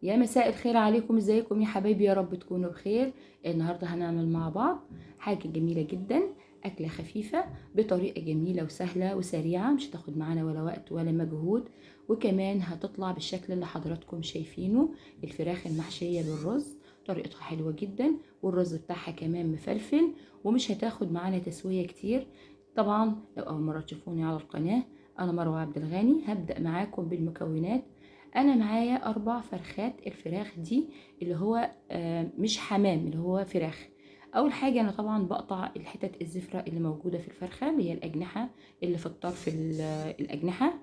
يا مساء الخير عليكم، ازيكم يا حبايبي؟ يا رب تكونوا بخير. النهارده هنعمل مع بعض حاجه جميله جدا، اكله خفيفه بطريقه جميله وسهله وسريعه، مش هتاخد معانا ولا وقت ولا مجهود، وكمان هتطلع بالشكل اللي حضراتكم شايفينه. الفراخ المحشيه بالرز طريقتها حلوه جدا، والرز بتاعها كمان مفلفل، ومش هتاخد معانا تسويه كتير. طبعا لو اول مره تشوفوني على القناه، انا مروه عبد الغني. هبدا معاكم بالمكونات. انا معايا 4 فرخات. الفراخ دي اللي هو مش حمام، اللي هو فراخ. اول حاجه انا طبعا بقطع الحتت الزفره اللي موجوده في الفرخه، اللي هي الاجنحه اللي في الطرف الاجنحه.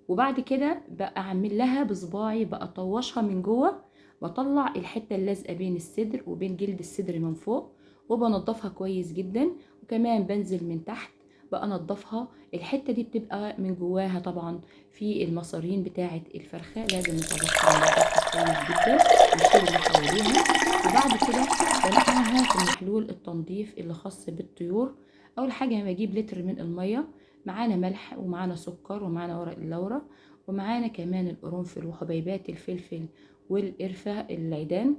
وبعد كده بقى اعمل لها بصباعي، بقى اطوشها من جوه، بطلع الحته اللازقه بين الصدر وبين جلد الصدر من فوق، وبنضفها كويس جدا. وكمان بنزل من تحت بقى انضفها. الحته دي بتبقى من جواها طبعا في المصارين بتاعه الفرخه، لازم نطلعها وننضفها كويس جدا، ونشيل اللي حواليها. وبعد كده بنقعها في محلول التنظيف اللي خاص بالطيور. اول حاجه بجيب لتر من الميه، معانا ملح ومعانا سكر ومعانا ورق اللورة، ومعانا كمان القرنفل وحبيبات الفلفل والقرفة العيدان،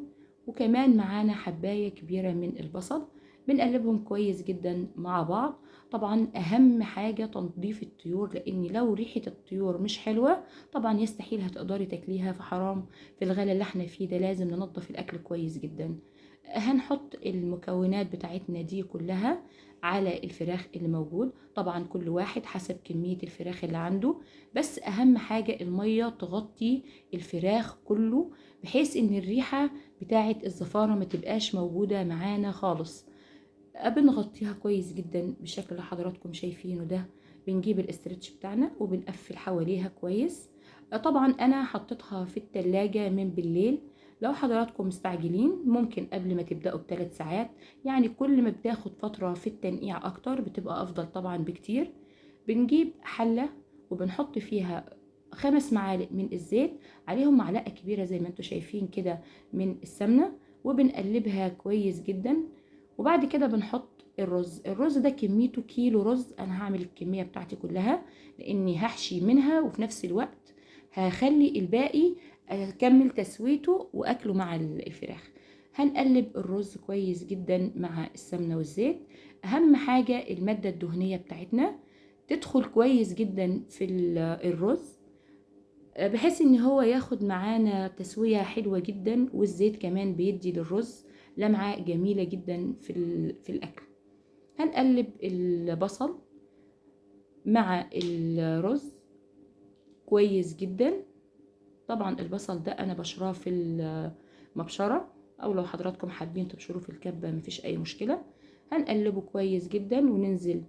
وكمان معانا حباية كبيرة من البصل. بنقلبهم كويس جدا مع بعض. طبعا أهم حاجة تنظيف الطيور، لأن لو ريحة الطيور مش حلوة طبعا يستحيل هتقدري تاكليها، فحرام في الغلا اللي احنا فيه ده لازم ننظف الأكل كويس جدا. هنحط المكونات بتاعتنا دي كلها على الفراخ اللي موجود، طبعا كل واحد حسب كمية الفراخ اللي عنده، بس اهم حاجة المية تغطي الفراخ كله، بحيث ان الريحة بتاعت الزفارة ما تبقاش موجودة معانا خالص. بنغطيها كويس جدا بالشكل اللي حضراتكم شايفينه ده. بنجيب الاسترتش بتاعنا وبنقفل حواليها كويس. طبعا انا حطيتها في التلاجة من بالليل. لو حضراتكم مستعجلين ممكن قبل ما تبدأوا ب3 ساعات، يعني كل ما بتاخد فترة في التنقيع اكتر بتبقى افضل طبعا بكتير. بنجيب حلة وبنحط فيها 5 معالق من الزيت، عليهم معلقة كبيرة زي ما انتوا شايفين كده من السمنة، وبنقلبها كويس جدا. وبعد كده بنحط الرز ده كميته كيلو رز، انا هعمل الكمية بتاعتي كلها لاني هحشي منها، وفي نفس الوقت هخلي الباقي اكمل تسويته واكله مع الفراخ. هنقلب الرز كويس جدا مع السمنة والزيت. اهم حاجة المادة الدهنية بتاعتنا تدخل كويس جدا في الرز، بحيث ان هو ياخد معانا تسوية حلوة جدا، والزيت كمان بيدي للرز لمعة جميلة جدا في الاكل. هنقلب البصل مع الرز كويس جدا. طبعا البصل ده انا بشراه في المبشرة، او لو حضراتكم حابين تبشروه في الكبة مفيش اي مشكلة. هنقلبه كويس جدا وننزل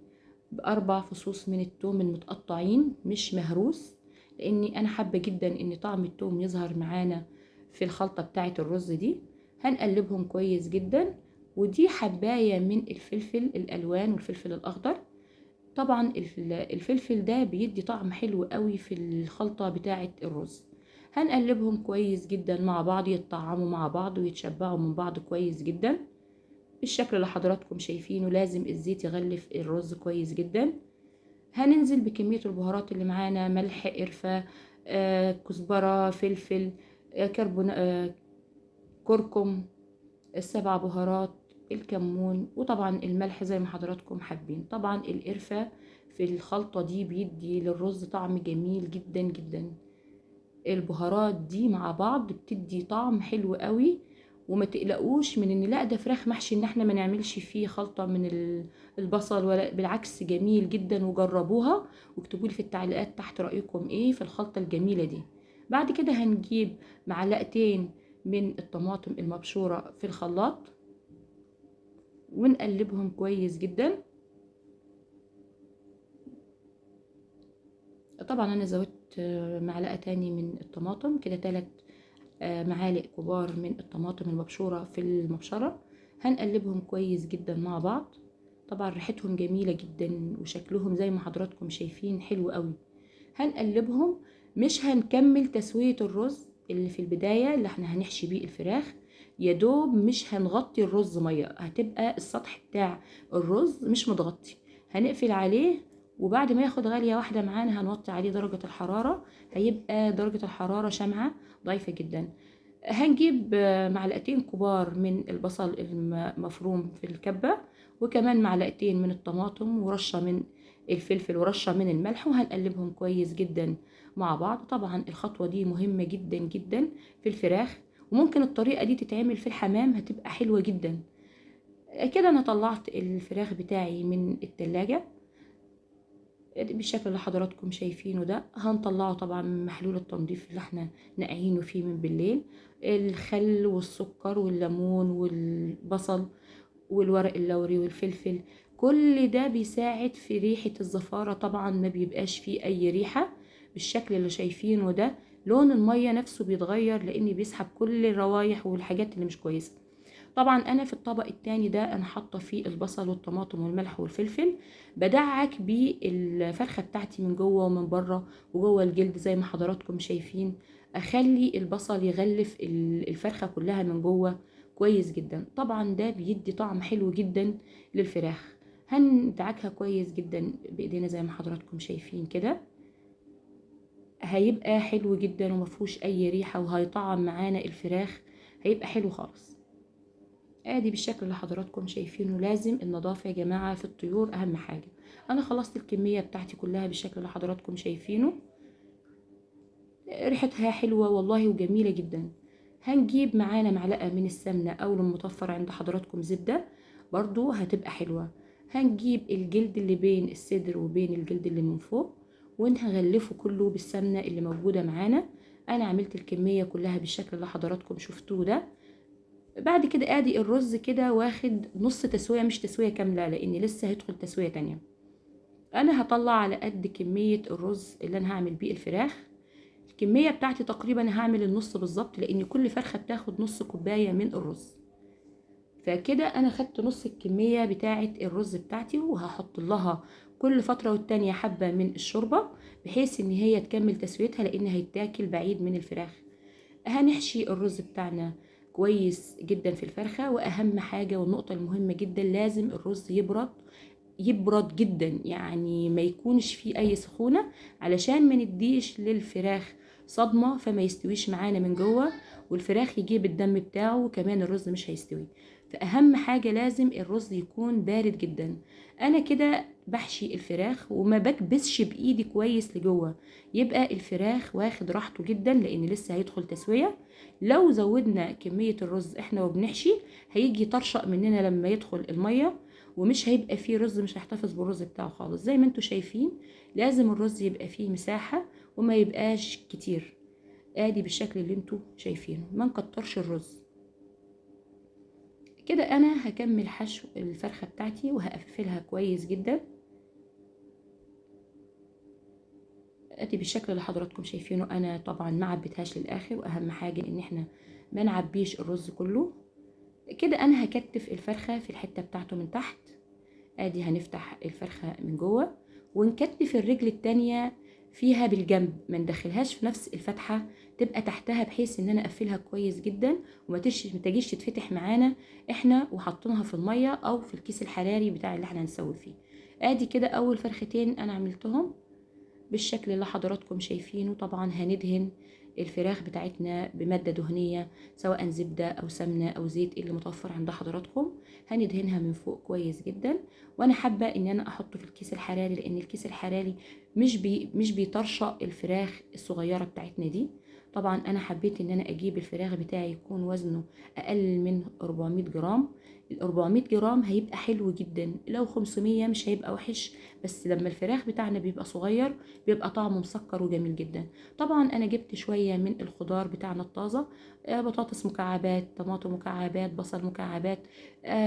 ب4 فصوص من التوم المتقطعين مش مهروس، لاني انا حابة جدا ان طعم التوم يظهر معانا في الخلطة بتاعة الرز دي. هنقلبهم كويس جدا. ودي حباية من الفلفل الالوان والفلفل الاخضر. طبعا الفلفل ده بيدي طعم حلو قوي في الخلطة بتاعة الرز. هنقلبهم كويس جدا مع بعض، يتطعموا مع بعض ويتشبعوا من بعض كويس جدا بالشكل اللي حضراتكم شايفينه. لازم الزيت يغلف الرز كويس جدا. هننزل بكمية البهارات اللي معانا: ملح، قرفة، كزبرة، فلفل، كربون، كركم، ال7 بهارات، الكمون، وطبعا الملح زي ما حضراتكم حابين. طبعا القرفة في الخلطة دي بيدي للرز طعم جميل جدا جدا. البهارات دي مع بعض بتدي طعم حلو قوي. وما تقلقوش من ان لا ده فراخ محشي ان احنا ما نعملش فيه خلطة من البصل، ولا بالعكس جميل جدا، وجربوها واكتبوا لي في التعليقات تحت رأيكم ايه في الخلطة الجميلة دي. بعد كده هنجيب معلقتين من الطماطم المبشورة في الخلاط ونقلبهم كويس جدا. طبعا انا زودت معلقة تاني من الطماطم، كده 3 معالق كبار من الطماطم المبشورة في المبشرة. هنقلبهم كويس جدا مع بعض. طبعا ريحتهم جميلة جدا وشكلهم زي ما حضراتكم شايفين حلو قوي. هنقلبهم. مش هنكمل تسوية الرز اللي في البداية اللي احنا هنحشي بيه الفراخ، يا دوب مش هنغطي الرز مية، هتبقى السطح بتاع الرز مش متغطي. هنقفل عليه، وبعد ما ياخد غلية واحدة معانا هنوطي عليه درجة الحرارة، هيبقى درجة الحرارة شمعة ضعيفة جدا. هنجيب معلقتين كبار من البصل المفروم في الكبة، وكمان معلقتين من الطماطم، ورشة من الفلفل، ورشة من الملح، وهنقلبهم كويس جدا مع بعض. طبعا الخطوة دي مهمة جدا جدا في الفراخ، وممكن الطريقة دي تتعمل في الحمام، هتبقى حلوة جدا. كده انا طلعت الفراخ بتاعي من التلاجة بالشكل اللي حضراتكم شايفينه ده. هنطلعه طبعا من محلول التنظيف اللي احنا نقعينه فيه من بالليل. الخل والسكر والليمون والبصل والورق اللوري والفلفل، كل ده بيساعد في ريحة الزفارة. طبعا ما بيبقاش فيه اي ريحة بالشكل اللي شايفينه ده. لون المية نفسه بيتغير لان بيسحب كل الروايح والحاجات اللي مش كويسة. طبعا انا في الطبق التاني ده انا حاطه فيه البصل والطماطم والملح والفلفل، بدعك بالفرخه بتاعتي من جوه ومن بره وجوه الجلد زي ما حضراتكم شايفين. اخلي البصل يغلف الفرخه كلها من جوه كويس جدا. طبعا ده بيدي طعم حلو جدا للفراخ. هندعكها كويس جدا بايدينا زي ما حضراتكم شايفين كده. هيبقى حلو جدا ومفهوش اي ريحه، وهيطعم معانا الفراخ، هيبقى حلو خالص. ادي بالشكل اللي حضراتكم شايفينه. لازم النظافة يا جماعة في الطيور اهم حاجة. انا خلصت الكمية بتاعتي كلها بالشكل اللي حضراتكم شايفينه. ريحتها حلوة والله وجميلة جدا. هنجيب معانا معلقة من السمنة او المطفر عند حضراتكم زبدة، برضو هتبقى حلوة. هنجيب الجلد اللي بين الصدر وبين الجلد اللي من فوق، وهنغلفه كله بالسمنة اللي موجودة معانا. انا عملت الكمية كلها بالشكل اللي حضراتكم شفتوه ده. بعد كده ادي الرز كده واخد نص تسوية، مش تسوية كاملة لان لسه هيدخل تسوية تانية. انا هطلع على قد كمية الرز اللي انا هعمل بيه الفراخ. الكمية بتاعتي تقريبا هعمل النص بالظبط، لان كل فرخة بتاخد نص كوباية من الرز. فكده انا خدت نص الكمية بتاعة الرز بتاعتي، وهحط لها كل فترة والتانية حبة من الشوربة بحيث ان هي تكمل تسويتها، لان هيتاكل بعيد من الفراخ. هنحشي الرز بتاعنا كويس جدا في الفرخة. واهم حاجة والنقطة المهمة جدا، لازم الرز يبرد، يبرد جدا، يعني ما يكونش فيه اي سخونة، علشان ما نديش للفراخ صدمة فما يستويش معانا من جوه، والفراخ يجيب الدم بتاعه وكمان الرز مش هيستوي. فاهم حاجة لازم الرز يكون بارد جدا. انا كده بحشي الفراخ وما بكبسش بايدي كويس لجوه، يبقى الفراخ واخد راحته جدا لان لسه هيدخل تسوية. لو زودنا كمية الرز احنا وبنحشي هيجي طرشق مننا لما يدخل المية، ومش هيبقى فيه رز، مش هيحتفظ بالرز بتاعه خالص. زي ما انتوا شايفين لازم الرز يبقى فيه مساحة وما يبقاش كتير. ادي بالشكل اللي انتوا شايفينه، ما نكترش الرز. كده انا هكمل حشو الفرخة بتاعتي وهقفلها كويس جدا. ادي بالشكل اللي حضراتكم شايفينه. انا طبعا ما عبيتهاش للاخر، واهم حاجة ان احنا ما نعبيش الرز كله. كده انا هكتف الفرخة في الحتة بتاعته من تحت. ادي هنفتح الفرخة من جوه ونكتف الرجل التانية فيها بالجنب، ما ندخلهاش في نفس الفتحة، تبقى تحتها بحيث ان انا اقفلها كويس جدا وما تجيش تتفتح معانا احنا وحطينها في المية او في الكيس الحراري بتاع اللي احنا هنسوي فيه. ادي كده اول فرختين انا عملتهم بالشكل اللي حضراتكم شايفينه. طبعا هندهن الفراخ بتاعتنا بمادة دهنية سواء زبدة او سمنة او زيت اللي متوفر عند حضراتكم. هندهنها من فوق كويس جدا. وانا حابة ان انا احطه في الكيس الحراري لان الكيس الحراري مش بيطرشق الفراخ الصغيرة بتاعتنا دي. طبعا انا حبيت ان انا اجيب الفراخ بتاعي يكون وزنه اقل من 400 جرام. ال 400 جرام هيبقى حلو جدا، لو 500 مش هيبقى وحش، بس لما الفراخ بتاعنا بيبقى صغير بيبقى طعمه مسكر وجميل جدا. طبعا انا جبت شويه من الخضار بتاعنا الطازه، بطاطس مكعبات، طماطم مكعبات، بصل مكعبات،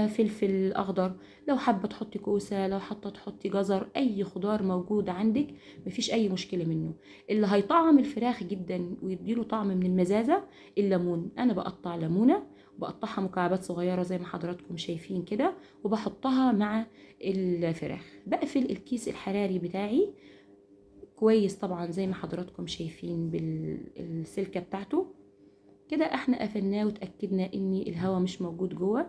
فلفل اخضر. لو حابه تحطي كوسه، لو حابه تحطي جزر، اي خضار موجود عندك مفيش اي مشكله منه. اللي هيطعم الفراخ جدا ويديله طعم من المزازه الليمون. انا بقطع ليمونه، بقطعها مكعبات صغيره زي ما حضراتكم شايفين كده، وبحطها مع الفراخ. بقفل الكيس الحراري بتاعي كويس طبعا زي ما حضراتكم شايفين بالسلكة بتاعته كده. احنا قفلناه وتأكدنا ان الهواء مش موجود جوه.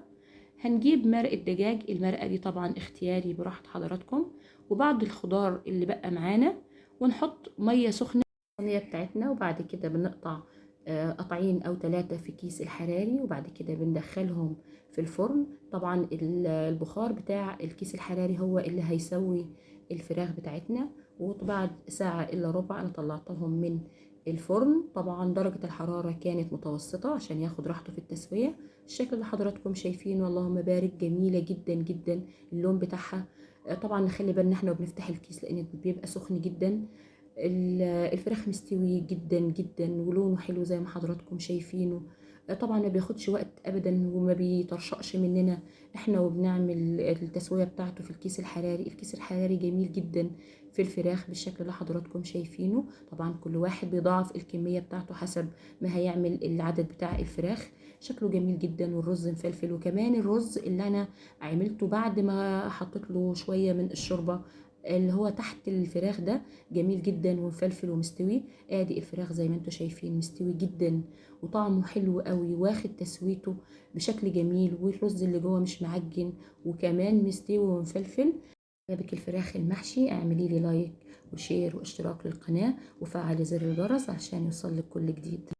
هنجيب مرقة دجاج، المرقة دي طبعا اختياري براحة حضراتكم، وبعض الخضار اللي بقى معانا، ونحط مية سخنة في الصينية بتاعتنا. وبعد كده بنقطع قطعين او 3 في كيس الحراري، وبعد كده بندخلهم في الفرن. طبعا البخار بتاع الكيس الحراري هو اللي هيسوي الفراخ بتاعتنا. وبعد ساعة الا ربع انا طلعتهم من الفرن. طبعا درجة الحرارة كانت متوسطة عشان ياخد راحته في التسوية. الشكل اللي حضراتكم شايفينه اللهم بارك جميلة جدا جدا اللون بتاعها. طبعا نخلي بالنا احنا وبنفتح الكيس لان بيبقى سخن جدا. الفراخ مستوي جدا جدا ولونه حلو زي ما حضراتكم شايفينه. طبعا ما بياخدش وقت ابدا وما بيطرشقش مننا احنا وبنعمل التسوية بتاعته في الكيس الحراري. الكيس الحراري جميل جدا في الفراخ بالشكل اللي حضراتكم شايفينه. طبعا كل واحد بيضاعف الكمية بتاعته حسب ما هيعمل العدد بتاع الفراخ. شكله جميل جدا والرز مفلفل. وكمان الرز اللي انا عملته بعد ما حطيت له شوية من الشوربة اللي هو تحت الفراخ ده جميل جدا ومفلفل ومستوي. ادي الفراخ زي ما انتم شايفين مستوي جدا وطعمه حلو قوي واخد تسويته بشكل جميل، والرز اللي جوه مش معجن وكمان مستوي ومفلفل. عجبك الفراخ المحشي اعملي لي لايك وشير واشتراك للقناة وفعلي زر الجرس عشان يوصلك كل جديد.